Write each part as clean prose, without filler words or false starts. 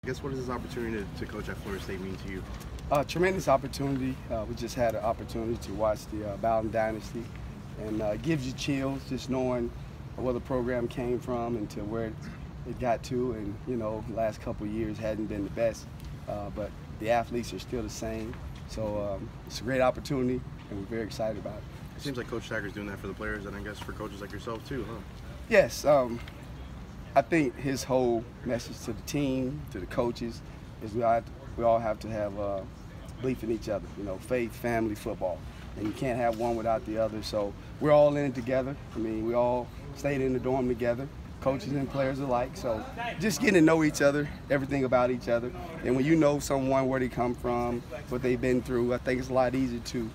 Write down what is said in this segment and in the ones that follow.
I guess what does this opportunity to coach at Florida State mean to you? Tremendous opportunity. We just had an opportunity to watch the Bowden Dynasty, and it gives you chills just knowing where the program came from and to where it got to. And you know, the last couple of years hadn't been the best, but the athletes are still the same. So it's a great opportunity, and we're very excited about it. It seems like Coach Taggart's doing that for the players, and I guess for coaches like yourself too, huh? Yes. I think his whole message to the team, to the coaches, is we all have to have belief in each other. You know, faith, family, football, and you can't have one without the other. So we're all in it together. I mean, we all stayed in the dorm together, coaches and players alike. So just getting to know each other, everything about each other, and when you know someone, where they come from, what they've been through, I think it's a lot easier to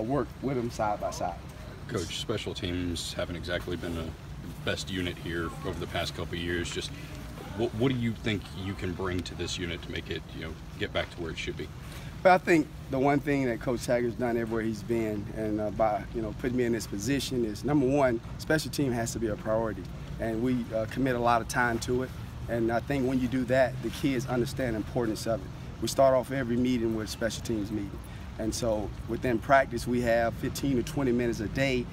work with them side by side. Coach, special teams haven't exactly been the best unit here over the past couple of years. Just what do you think you can bring to this unit to make it, get back to where it should be? But I think the one thing that Coach Taggart's done everywhere he's been, and by putting me in this position, is number one, special team has to be a priority, and we commit a lot of time to it. And I think when you do that, the kids understand the importance of it. We start off every meeting with a special teams meeting. And so within practice, we have 15 to 20 minutes a day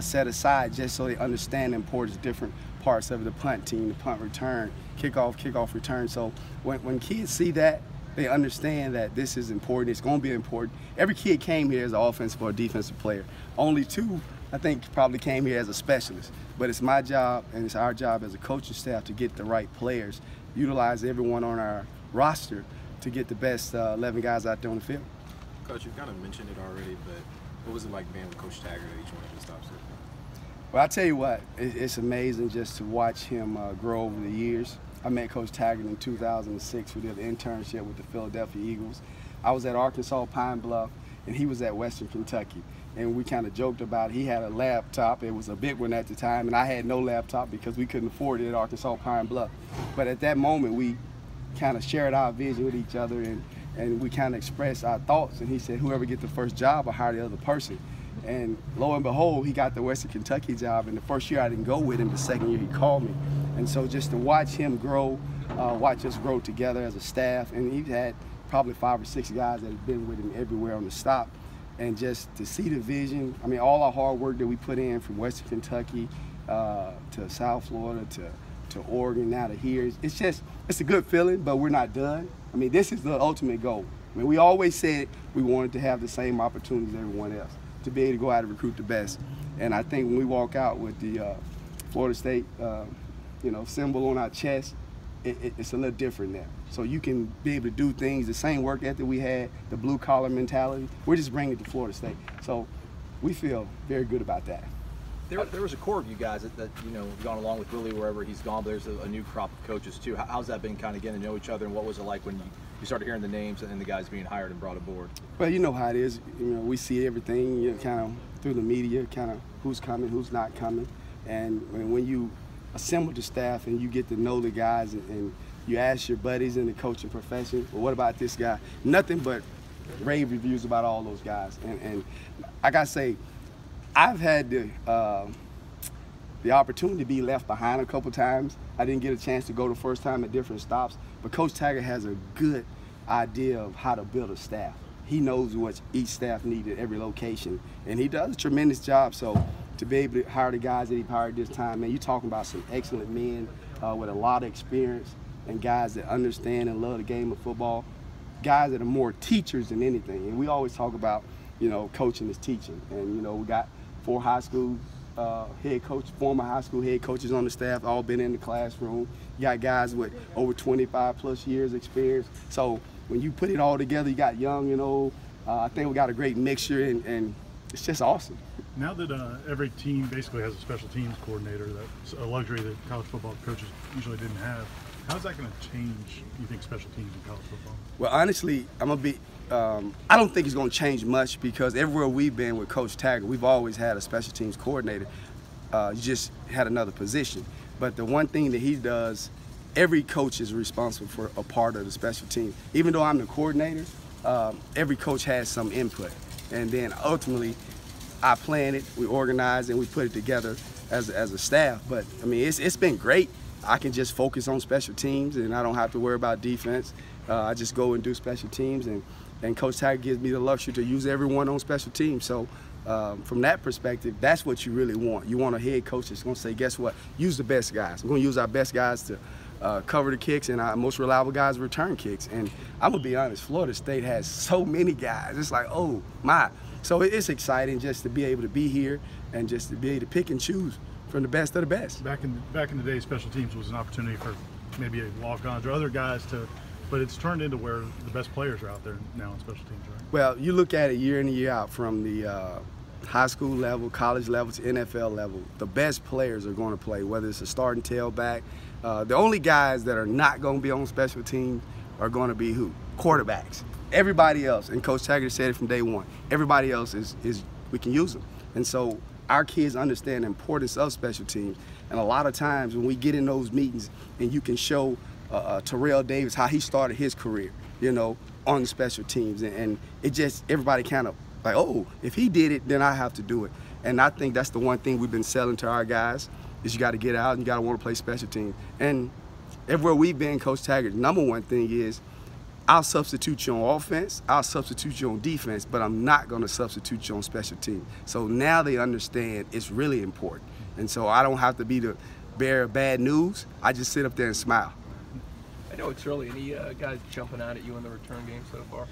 set aside just so they understand the importance of different parts of the punt team, the punt return, kickoff return. So when kids see that, they understand that this is important. It's going to be important. Every kid came here as an offensive or defensive player. Only two, I think, probably came here as a specialist. But it's my job and it's our job as a coaching staff to get the right players, utilize everyone on our roster to get the best 11 guys out there on the field. Coach, you kind of mentioned it already, but what was it like being with Coach Taggart at each one of the stops? Well, I tell you what, it's amazing just to watch him grow over the years. I met Coach Taggart in 2006. We did an internship with the Philadelphia Eagles. I was at Arkansas Pine Bluff, and he was at Western Kentucky. And we kind of joked about it. He had a laptop. It was a big one at the time, and I had no laptop because we couldn't afford it at Arkansas Pine Bluff. But at that moment, we kind of shared our vision with each other, and we kind of expressed our thoughts. And he said, whoever gets the first job will hire the other person. And lo and behold, he got the Western Kentucky job. And the first year I didn't go with him. The second year he called me. And so just to watch him grow, watch us grow together as a staff. And he had probably 5 or 6 guys that have been with him everywhere on the stop. And just to see the vision, I mean, all our hard work that we put in from Western Kentucky to South Florida to Oregon, now to here, it's a good feeling, but we're not done. I mean, this is the ultimate goal. I mean, we always said we wanted to have the same opportunities as everyone else, to be able to go out and recruit the best. And I think when we walk out with the Florida State, symbol on our chest, it's a little different now. So you can be able to do things, the same work ethic we had, the blue-collar mentality, we're just bringing it to Florida State. So we feel very good about that. There was a core of you guys that have gone along with Willie wherever he's gone, but there's a new crop of coaches too. How's that been kind of getting to know each other, and what was it like when you started hearing the names and the guys being hired and brought aboard? Well, you know how it is. We see everything kind of through the media, kind of who's coming, who's not coming. And when you assemble the staff and you get to know the guys and you ask your buddies in the coaching profession, well, what about this guy? Nothing but rave reviews about all those guys. And I got to say, I've had the opportunity to be left behind a couple times. I didn't get a chance to go the first time at different stops, but Coach Taggart has a good idea of how to build a staff. He knows what each staff needs at every location, and he does a tremendous job. So to be able to hire the guys that he hired this time, man, you're talking about some excellent men with a lot of experience and guys that understand and love the game of football, guys that are more teachers than anything. And we always talk about, coaching is teaching. And, we got 4 high school former high school head coaches on the staff, all been in the classroom. You got guys with over 25+ years experience. So when you put it all together, you got young and old. I think we got a great mixture, and it's just awesome. Now that every team basically has a special teams coordinator, that's a luxury that college football coaches usually didn't have. How's that going to change, you think, special teams in college football? Well, honestly, I don't think it's going to change much, because everywhere we've been with Coach Taggart, we've always had a special teams coordinator. You just had another position. But the one thing that he does, every coach is responsible for a part of the special team. Even though I'm the coordinator, every coach has some input. And then ultimately, I plan it, we organize, and we put it together as a staff. But I mean, it's been great. I can just focus on special teams, and I don't have to worry about defense. I just go and do special teams, and Coach Taggart gives me the luxury to use everyone on special teams. So from that perspective, that's what you really want. You want a head coach that's going to say, guess what? Use the best guys. We're going to use our best guys to cover the kicks, and our most reliable guys return kicks. And I'm going to be honest, Florida State has so many guys. It's like, oh, my. So it's exciting just to be able to be here and just to be able to pick and choose from the best of the best. Back in the day, special teams was an opportunity for maybe walk-ons or other guys to, but it's turned into where the best players are out there now in special teams, right? Well, you look at it year in and year out, from the high school level, college level to NFL level, the best players are going to play, whether it's a starting tailback. The only guys that are not going to be on special teams are going to be who? Quarterbacks. Everybody else, and Coach Taggart said it from day one, everybody else is we can use them. And so our kids understand the importance of special teams. And a lot of times when we get in those meetings and you can show Terrell Davis how he started his career, you know, on the special teams, and it just, everybody kind of like, oh, if he did it, then I have to do it. And I think that's the one thing we've been selling to our guys, is you got to get out and you got to want to play special teams. And everywhere we've been, Coach Taggart, number one thing is, I'll substitute you on offense, I'll substitute you on defense, but I'm not going to substitute you on special teams. So now they understand it's really important. And so I don't have to be the bearer of bad news. I just sit up there and smile. I know it's early. Any guys jumping out at you in the return game so far?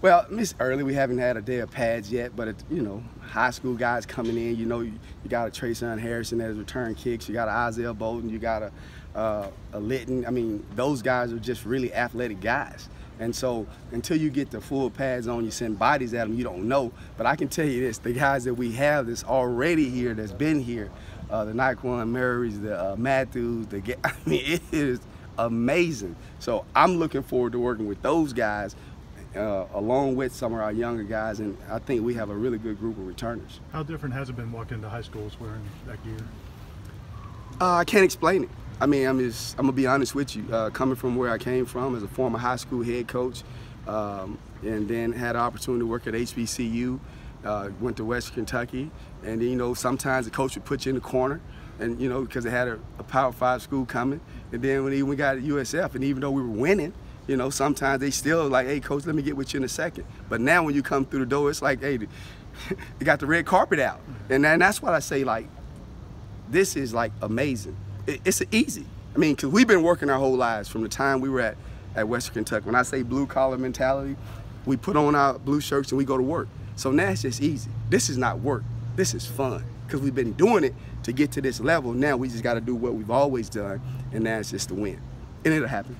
Well, it's early. We haven't had a day of pads yet, but you know, high school guys coming in. You know, you got a Trayshawn Harrison that has return kicks. You got an Isaiah Bolton. You got a Litton. I mean, those guys are just really athletic guys. And so until you get the full pads on, you send bodies at them, you don't know. But I can tell you this, the guys that we have that's already here, that's been here, the Naquan Murrays, the Matthews, I mean, it is amazing. So I'm looking forward to working with those guys along with some of our younger guys, and I think we have a really good group of returners. How different has it been walking into high schools wearing that gear? I can't explain it. I mean, I'm gonna be honest with you. Coming from where I came from as a former high school head coach, and then had an opportunity to work at HBCU, went to Western Kentucky, and then, you know, sometimes the coach would put you in the corner, and you know, because they had a Power 5 school coming, and then when we got at USF, and even though we were winning, you know, sometimes they still like, hey, coach, let me get with you in a second. But now when you come through the door, it's like, hey, you got the red carpet out, and that's what I say, like, this is like amazing. It's easy. I mean, because we've been working our whole lives from the time we were at Western Kentucky. When I say blue collar mentality, we put on our blue shirts and we go to work. So now it's just easy. This is not work. This is fun, because we've been doing it to get to this level. Now we just got to do what we've always done, and now it's just to win. And it'll happen.